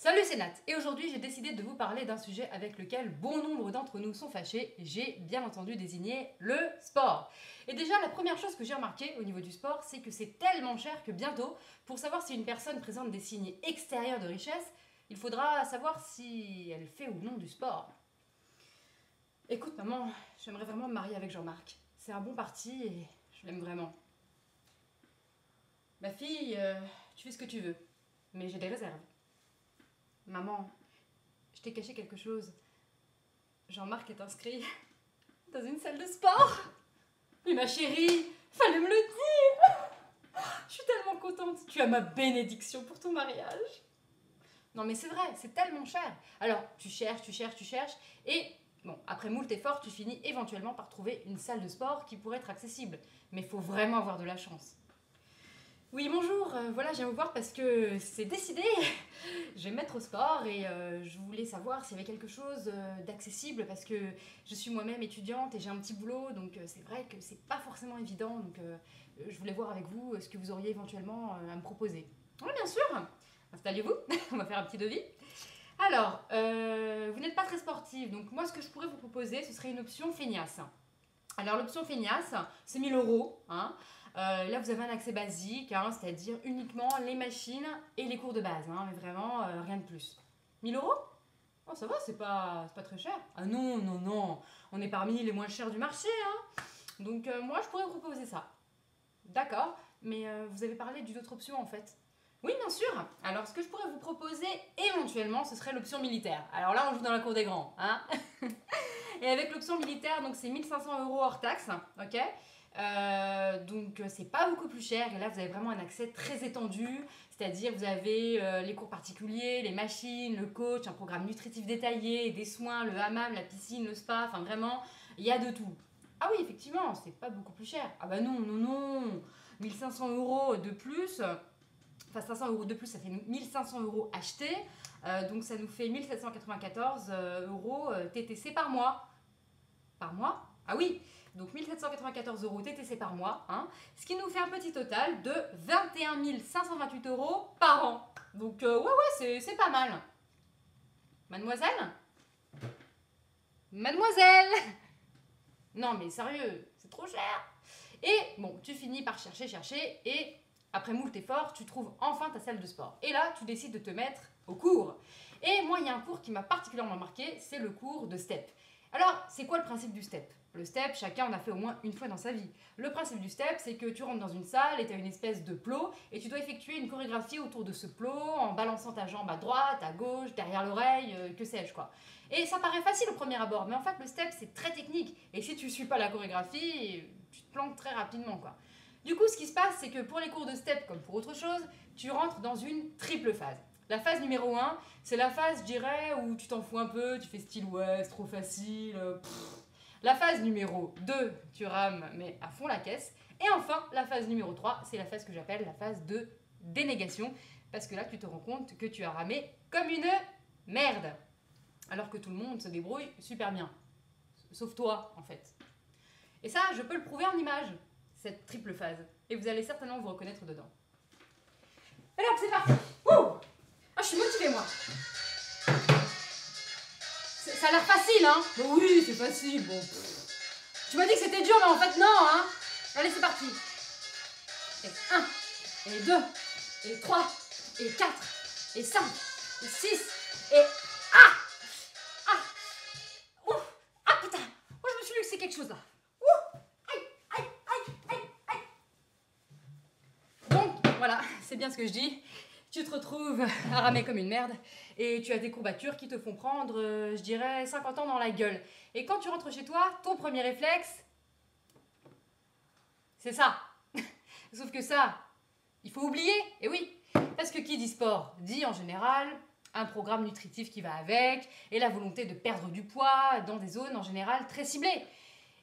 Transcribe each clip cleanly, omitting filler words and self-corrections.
Salut, c'est Nat, et aujourd'hui j'ai décidé de vous parler d'un sujet avec lequel bon nombre d'entre nous sont fâchés. J'ai bien entendu désigné le sport. Et déjà, la première chose que j'ai remarqué au niveau du sport, c'est que c'est tellement cher que bientôt, pour savoir si une personne présente des signes extérieurs de richesse, il faudra savoir si elle fait ou non du sport. Écoute maman, j'aimerais vraiment me marier avec Jean-Marc. C'est un bon parti et je l'aime vraiment. Ma fille, tu fais ce que tu veux, mais j'ai des réserves. Maman, je t'ai caché quelque chose. Jean-Marc est inscrit dans une salle de sport. Mais ma chérie, fallait me le dire. Je suis tellement contente. Tu as ma bénédiction pour ton mariage. Non mais c'est vrai, c'est tellement cher. Alors, tu cherches. Et bon, après moult efforts, tu finis éventuellement par trouver une salle de sport qui pourrait être accessible. Mais il faut vraiment avoir de la chance. Oui, bonjour, voilà, je viens vous voir parce que c'est décidé. Je vais me mettre au sport et je voulais savoir s'il y avait quelque chose d'accessible parce que je suis moi-même étudiante et j'ai un petit boulot, donc c'est vrai que c'est pas forcément évident. Donc je voulais voir avec vous ce que vous auriez éventuellement à me proposer. Oui, bien sûr, installez-vous, on va faire un petit devis. Alors, vous n'êtes pas très sportive, donc moi ce que je pourrais vous proposer, ce serait une option feignasse. Alors l'option feignasse, c'est 1000 euros. Hein. Là, vous avez un accès basique, hein, c'est-à-dire uniquement les machines et les cours de base, hein, mais vraiment rien de plus. 1000 euros? Oh, ça va, c'est pas très cher. Ah non, non, non, on est parmi les moins chers du marché. Hein. Donc moi, je pourrais vous proposer ça. D'accord, mais vous avez parlé d'une autre option en fait. Oui, bien sûr. Alors, ce que je pourrais vous proposer éventuellement, ce serait l'option militaire. Alors là, on joue dans la cour des grands. Hein. Et avec l'option militaire, donc c'est 1500 euros hors taxe, ok. Donc c'est pas beaucoup plus cher et là vous avez vraiment un accès très étendu, c'est-à-dire vous avez les cours particuliers, les machines, le coach, un programme nutritif détaillé, des soins, le hammam, la piscine, le spa, enfin vraiment il y a de tout. Ah oui, effectivement, c'est pas beaucoup plus cher. Ah bah non, non, non, 1500 euros de plus, enfin 500 euros de plus, ça fait 1500 euros achetés, donc ça nous fait 1794 euros TTC par mois. Par mois? Ah oui, donc 1794 euros TTC par mois, hein, ce qui nous fait un petit total de 21 528 euros par an. Donc ouais, c'est pas mal. Mademoiselle? Mademoiselle? Non mais sérieux, c'est trop cher. Et bon, tu finis par chercher et après moult efforts, tu trouves enfin ta salle de sport. Et là, tu décides de te mettre au cours. Et moi, il y a un cours qui m'a particulièrement marqué, c'est le cours de step. Alors, c'est quoi le principe du step? Le step, chacun en a fait au moins une fois dans sa vie. Le principe du step, c'est que tu rentres dans une salle et tu as une espèce de plot et tu dois effectuer une chorégraphie autour de ce plot en balançant ta jambe à droite, à gauche, derrière l'oreille, que sais-je quoi. Et ça paraît facile au premier abord, mais en fait le step c'est très technique et si tu suis pas la chorégraphie, tu te plantes très rapidement quoi. Du coup, ce qui se passe, c'est que pour les cours de step comme pour autre chose, tu rentres dans une triple phase. La phase numéro 1, c'est la phase, je dirais, où tu t'en fous un peu, tu fais style ouais, c'est trop facile. La phase numéro 2, tu rames, mais à fond la caisse. Et enfin, la phase numéro 3, c'est la phase que j'appelle la phase de dénégation, parce que là, tu te rends compte que tu as ramé comme une merde. Alors que tout le monde se débrouille super bien. Sauf toi, en fait. Et ça, je peux le prouver en image, cette triple phase. Et vous allez certainement vous reconnaître dedans. Et hop, c'est parti. Ouh, ah, je suis motivée, moi. Ça a l'air facile, hein? Bon, oui, c'est facile, bon. Tu m'as dit que c'était dur, mais en fait, non, hein? Allez, c'est parti. Et 1, et 2, et 3, et 4, et 5, et 6, et... Ah! Ah! Ouf! Ah, putain! Oh, je me suis luxé quelque chose, là. Ouh! Aïe! Aïe! Aïe! Aïe! Aïe! Donc, voilà, c'est bien ce que je dis. Tu te retrouves à ramer comme une merde et tu as des courbatures qui te font prendre, je dirais, 50 ans dans la gueule. Et quand tu rentres chez toi, ton premier réflexe, c'est ça. Sauf que ça, il faut oublier, et oui. Parce que qui dit sport dit en général un programme nutritif qui va avec et la volonté de perdre du poids dans des zones en général très ciblées.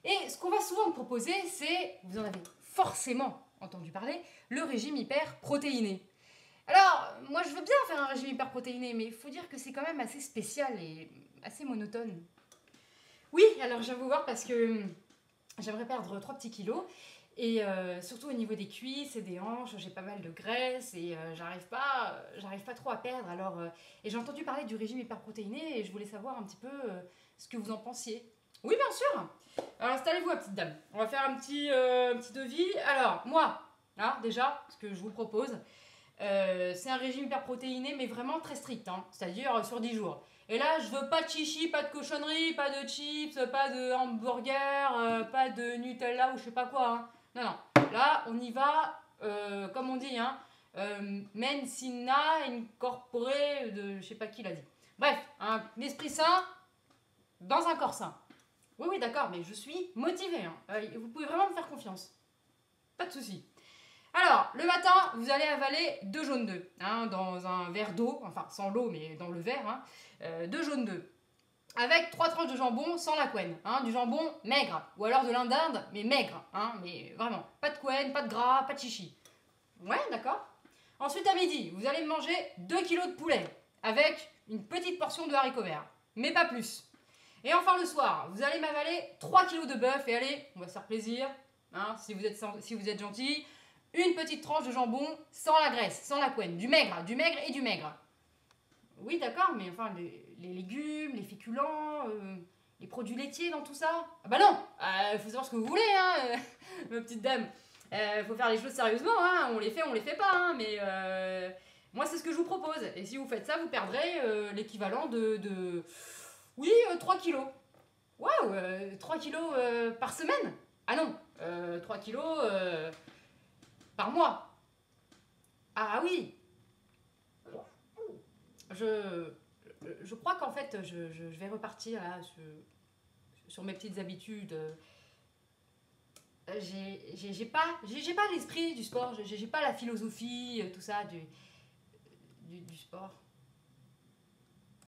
Et ce qu'on va souvent te proposer, c'est, vous en avez forcément entendu parler, le régime hyperprotéiné. Alors, moi je veux bien faire un régime hyperprotéiné, mais il faut dire que c'est quand même assez spécial et assez monotone. Oui, alors je viens vous voir parce que j'aimerais perdre 3 petits kilos Et surtout au niveau des cuisses et des hanches, j'ai pas mal de graisse et j'arrive pas trop à perdre. Alors, et j'ai entendu parler du régime hyperprotéiné et je voulais savoir un petit peu ce que vous en pensiez. Oui, bien sûr. Alors, installez-vous, ma petite dame. On va faire un petit devis. Alors, moi, hein, déjà, ce que je vous propose, c'est un régime hyperprotéiné, mais vraiment très strict, hein, c'est-à-dire sur 10 jours. Et là, je veux pas de chichi, pas de cochonnerie, pas de chips, pas de hamburger, pas de Nutella ou je sais pas quoi. Hein. Non, non. Là, on y va, comme on dit, hein, mens sana incorpore de je sais pas qui l'a dit. Bref, un esprit sain dans un corps sain. Oui, oui, d'accord, mais je suis motivée. Hein. Vous pouvez vraiment me faire confiance. Pas de souci. Alors, le matin, vous allez avaler 2 jaunes d'œufs hein, dans un verre d'eau, enfin sans l'eau, mais dans le verre, hein, 2 jaunes d'œufs. Avec 3 tranches de jambon sans la couenne, hein, du jambon maigre, ou alors de l'indinde, mais maigre, hein, mais vraiment, pas de couenne, pas de gras, pas de chichi. Ouais, d'accord. Ensuite, à midi, vous allez manger 2 kilos de poulet, avec une petite portion de haricots verts, mais pas plus. Et enfin, le soir, vous allez m'avaler 3 kilos de bœuf, et allez, on va se faire plaisir, hein, si vous êtes gentil, une petite tranche de jambon sans la graisse, sans la couenne, du maigre et du maigre. Oui, d'accord, mais enfin, les légumes, les féculents, les produits laitiers dans tout ça. Ah bah non, faut savoir ce que vous voulez, hein, ma petite dame. Faut faire les choses sérieusement, hein, on les fait pas, hein, mais moi c'est ce que je vous propose. Et si vous faites ça, vous perdrez l'équivalent de 3 kilos. Waouh, 3 kilos par semaine? Ah non, 3 kilos par mois. Ah oui, je crois qu'en fait, je vais repartir là, sur mes petites habitudes. J'ai pas l'esprit du sport, j'ai pas la philosophie, tout ça, du sport.